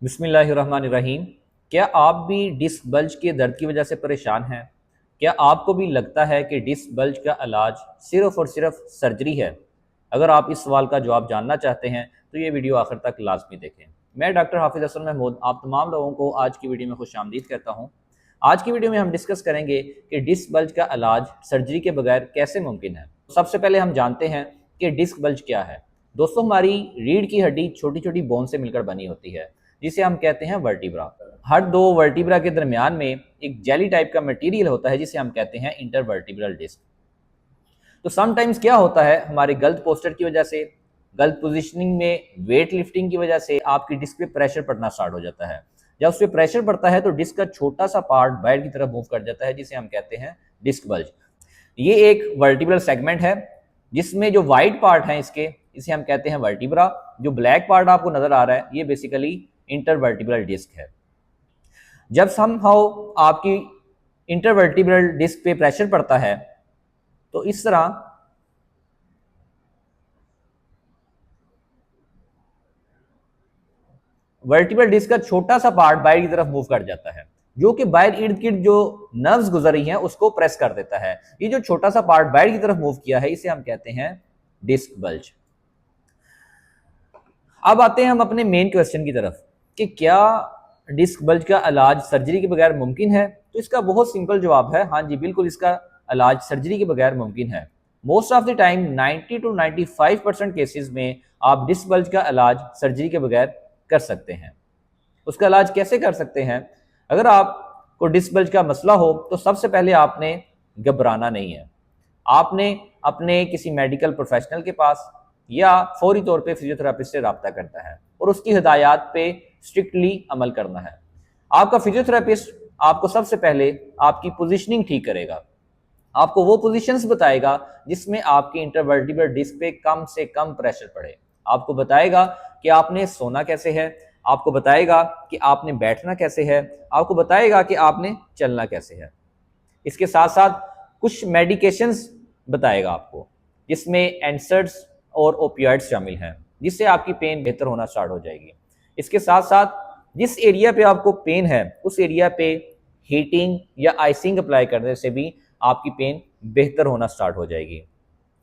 बिस्मिल्लाहिर्रहमानिर्रहीम। क्या आप भी डिस्क बल्ज के दर्द की वजह से परेशान हैं? क्या आपको भी लगता है कि डिस्क बल्ज का इलाज सिर्फ़ और सिर्फ सर्जरी है? अगर आप इस सवाल का जवाब जानना चाहते हैं तो ये वीडियो आखिर तक लाजमी देखें। मैं डॉक्टर हाफिज़ हसन महमूद आप तमाम लोगों को आज की वीडियो में खुशामदीद कहता हूँ। आज की वीडियो में हम डिस्कस करेंगे कि डिस्क बल्ज का इलाज सर्जरी के बगैर कैसे मुमकिन है। सबसे पहले हम जानते हैं कि डिस्क बल्ज क्या है। दोस्तों, हमारी रीढ़ की हड्डी छोटी छोटी बोन से मिलकर बनी होती है जिसे हम कहते हैं वर्टिब्रा। हर दो वर्टिब्रा के दरमियान में एक जेली टाइप का मटेरियल होता है जिसे हम कहते हैं इंटरवर्टिब्रल डिस्क। तो समटाइम्स क्या होता है, हमारे गलत पोस्टर की वजह से, गलत पोजीशनिंग में, वेट लिफ्टिंग की वजह से आपकी डिस्क पे प्रेशर पड़ना स्टार्ट हो जाता है। जब उस पर प्रेशर पड़ता है तो डिस्क का छोटा सा पार्ट बाहर की तरफ मूव कर जाता है जिसे हम कहते हैं डिस्क बल्ज। ये एक वर्टिब्रल सेगमेंट है जिसमें जो वाइट पार्ट है इसके, इसे हम कहते हैं वर्टिब्रा। जो ब्लैक पार्ट आपको नजर आ रहा है ये बेसिकली इंटरवर्टिब्रल डिस्क है। जब समहाउ आपकी इंटरवर्टिब्रल डिस्क पे प्रेशर पड़ता है तो इस तरह वर्टिब्रल डिस्क का छोटा सा पार्ट बाहर की तरफ मूव कर जाता है जो कि बाहर इर्द गिर्द जो नर्व्स गुजर रही हैं उसको प्रेस कर देता है। ये जो छोटा सा पार्ट बाहर की तरफ मूव किया है इसे हम कहते हैं डिस्क बल्ज। अब आते हैं हम अपने मेन क्वेश्चन की तरफ कि क्या डिस्क बल्ज का इलाज सर्जरी के बगैर मुमकिन है। तो इसका बहुत सिंपल जवाब है हाँ जी, बिल्कुल इसका इलाज सर्जरी के बगैर मुमकिन है। Most of the time 90 to 95% cases में आप डिस्क बल्ज का इलाज सर्जरी के बगैर कर सकते हैं। उसका इलाज कैसे कर सकते हैं? अगर आपको डिस्क बल्ज का मसला हो तो सबसे पहले आपने घबराना नहीं है। आपने अपने किसी मेडिकल प्रोफेशनल के पास या फौरी तौर पे फिजियोथेरापिस्ट से रब्ता करता है और उसकी हिदायत पे स्ट्रिक्टली अमल करना है। आपका फिजियोथेरापिस्ट आपको सबसे पहले आपकी पोजीशनिंग ठीक करेगा, आपको वो पोजीशंस बताएगा जिसमें आपकी इंटरवर्टिब्रल डिस्क पे कम से कम प्रेशर पड़े। आपको बताएगा कि आपने सोना कैसे है, आपको बताएगा कि आपने बैठना कैसे है, आपको बताएगा कि आपने चलना कैसे है। इसके साथ साथ कुछ मेडिकेशंस बताएगा आपको जिसमें एंसर्ट्स और ओपियाइड्स शामिल हैं जिससे आपकी पेन बेहतर होना स्टार्ट हो जाएगी। इसके साथ साथ जिस एरिया पे आपको पेन है उस एरिया पे हीटिंग या आइसिंग अप्लाई करने से भी आपकी पेन बेहतर होना स्टार्ट हो जाएगी।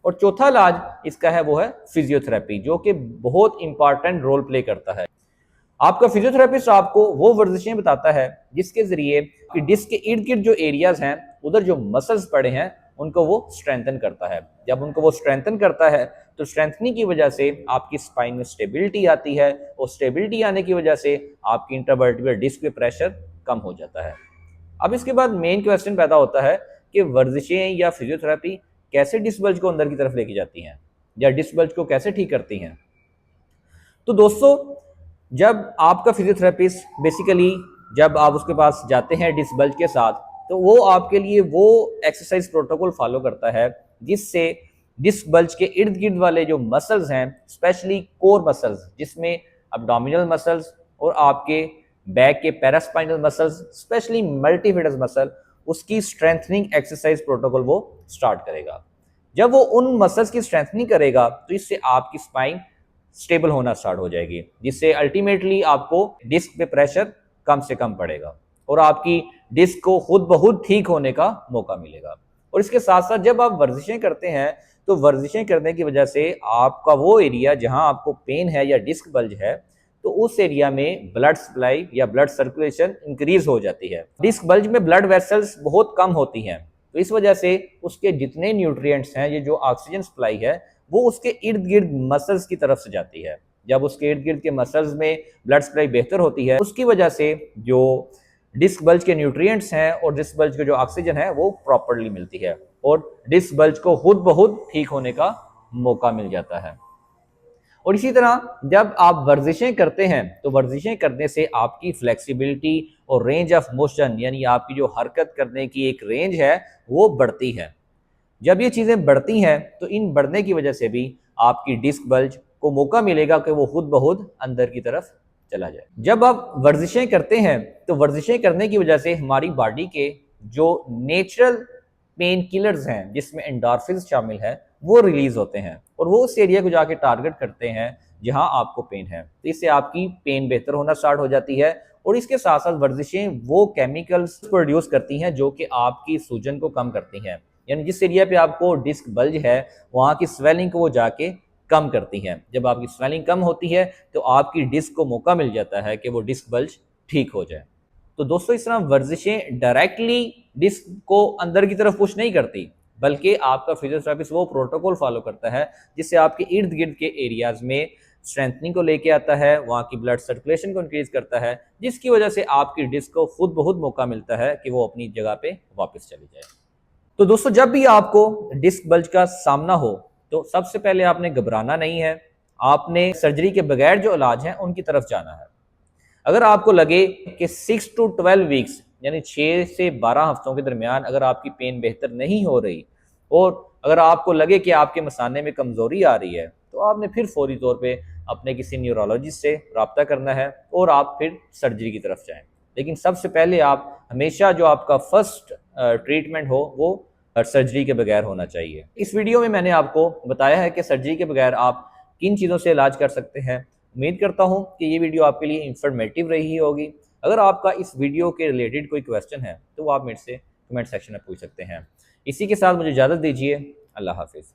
और चौथा इलाज इसका है वो है फिजियोथेरेपी, जो कि बहुत इंपॉर्टेंट रोल प्ले करता है। आपका फिजियोथेरेपिस्ट आपको वो वर्जिशें बताता है जिसके जरिए कि डिस्क के इर्द गिर्द जो एरियाज हैं उधर जो मसल्स पड़े हैं उनको वो स्ट्रेंथन करता है। जब उनको वो स्ट्रेंथन करता है तो स्ट्रेंथनिंग की वजह से आपकी स्पाइन में स्टेबिलिटी आती है और स्टेबिलिटी आने की वजह से आपकी इंटरवर्टिब्रल डिस्क पे प्रेशर कम हो जाता है। अब इसके बाद मेन क्वेश्चन पैदा होता है कि वर्जिशें या फिजियोथेरेपी कैसे डिस्क बल्ज को अंदर की तरफ लेके जाती हैं या डिस्क बल्ज को कैसे ठीक करती हैं। तो दोस्तों, जब आपका फिजियोथेरेपिस्ट बेसिकली जब आप उसके पास जाते हैं डिस्क बल्ज के साथ तो वो आपके लिए वो एक्सरसाइज प्रोटोकॉल फॉलो करता है जिससे डिस्क बल्ज के इर्द गिर्द वाले जो मसल्स हैं, स्पेशली कोर मसल्स जिसमें अब्डोमिनल मसल्स और आपके बैक के paraspinal muscles, specially multifidus muscle, उसकी स्ट्रेंथनिंग एक्सरसाइज प्रोटोकॉल वो स्टार्ट करेगा। जब वो उन मसल्स की स्ट्रेंथनिंग करेगा तो इससे आपकी स्पाइन स्टेबल होना स्टार्ट हो जाएगी जिससे अल्टीमेटली आपको डिस्क पे प्रेशर कम से कम पड़ेगा और आपकी डिस्क को खुद ब खुद ठीक होने का मौका मिलेगा। और इसके साथ साथ जब आप वर्जिशें करते हैं तो वर्जिशें करने की वजह से आपका वो एरिया जहां आपको पेन है या डिस्क बल्ज है तो उस एरिया में ब्लड सप्लाई या ब्लड सर्कुलेशन इंक्रीज हो जाती है। डिस्क बल्ज में ब्लड वेसल्स बहुत कम होती हैं तो इस वजह से उसके जितने न्यूट्रिएंट्स हैं, ये जो ऑक्सीजन सप्लाई है वो उसके इर्द गिर्द मसल्स की तरफ से जाती है। जब उसके इर्द गिर्द के मसल्स में ब्लड सप्लाई बेहतर होती है उसकी वजह से जो डिस्क बल्ज के न्यूट्रिएंट्स हैं और डिस्क बल्ज के जो ऑक्सीजन है वो प्रॉपर्ली मिलती है और डिस्क बल्ज को खुद ब खुद ठीक होने का मौका मिल जाता है। और इसी तरह जब आप वर्जिशें करते हैं तो वर्जिशें करने से आपकी फ्लेक्सिबिलिटी और रेंज ऑफ मोशन यानी आपकी जो हरकत करने की एक रेंज है वो बढ़ती है। जब ये चीज़ें बढ़ती हैं तो इन बढ़ने की वजह से भी आपकी डिस्क बल्ज को मौका मिलेगा कि वो खुद ब खुद अंदर की तरफ चला जाए। जब आप वर्जिशें करते हैं तो वर्जिशें करने की वजह से हमारी बॉडी के जो नेचुरल पेन किलर्स हैं जिसमें एंडोर्फिन्स शामिल है वो रिलीज होते हैं और वो उस एरिया को जाके टारगेट करते हैं जहां आपको पेन है। तो इससे आपकी पेन बेहतर होना स्टार्ट हो जाती है और इसके साथ साथ वर्जिशें वो केमिकल्स प्रोड्यूस करती हैं जो कि आपकी सूजन को कम करती हैं, यानी जिस एरिया पे आपको डिस्क बल्ज है वहाँ की स्वेलिंग को वो जाके कम करती हैं। जब आपकी स्वेलिंग कम होती है तो आपकी डिस्क को मौका मिल जाता है कि वो डिस्क बल्ज ठीक हो जाए। तो दोस्तों इस तरह वर्जिशें डायरेक्टली डिस्क को अंदर की तरफ पुश नहीं करती, बल्कि आपका फिजियोथेरेपिस्ट वो प्रोटोकॉल फॉलो करता है जिससे आपके इर्द गिर्द के एरियाज में स्ट्रेंथनिंग को लेके आता है, वहाँ की ब्लड सर्कुलेशन को इंक्रीज करता है, जिसकी वजह से आपकी डिस्क को खुद ब खुद मौका मिलता है कि वो अपनी जगह पे वापस चली जाए। तो दोस्तों जब भी आपको डिस्क बल्ज का सामना हो तो सबसे पहले आपने घबराना नहीं है, आपने सर्जरी के बगैर जो इलाज है उनकी तरफ जाना है। अगर आपको लगे कि 6 to 12 वीक्स यानी 6 से 12 हफ्तों के दरमियान अगर आपकी पेन बेहतर नहीं हो रही और अगर आपको लगे कि आपके मसाने में कमज़ोरी आ रही है तो आपने फिर फौरी तौर पे अपने किसी न्यूरोलॉजिस्ट से रब्ता करना है और आप फिर सर्जरी की तरफ जाएं। लेकिन सबसे पहले आप हमेशा जो आपका फर्स्ट ट्रीटमेंट हो वो सर्जरी के बगैर होना चाहिए। इस वीडियो में मैंने आपको बताया है कि सर्जरी के बगैर आप किन चीज़ों से इलाज कर सकते हैं। उम्मीद करता हूं कि ये वीडियो आपके लिए इंफॉर्मेटिव रही होगी। अगर आपका इस वीडियो के रिलेटेड कोई क्वेश्चन है तो वो आप मेरे से कमेंट सेक्शन में पूछ सकते हैं। इसी के साथ मुझे इजाज़त दीजिए। अल्लाह हाफिज़।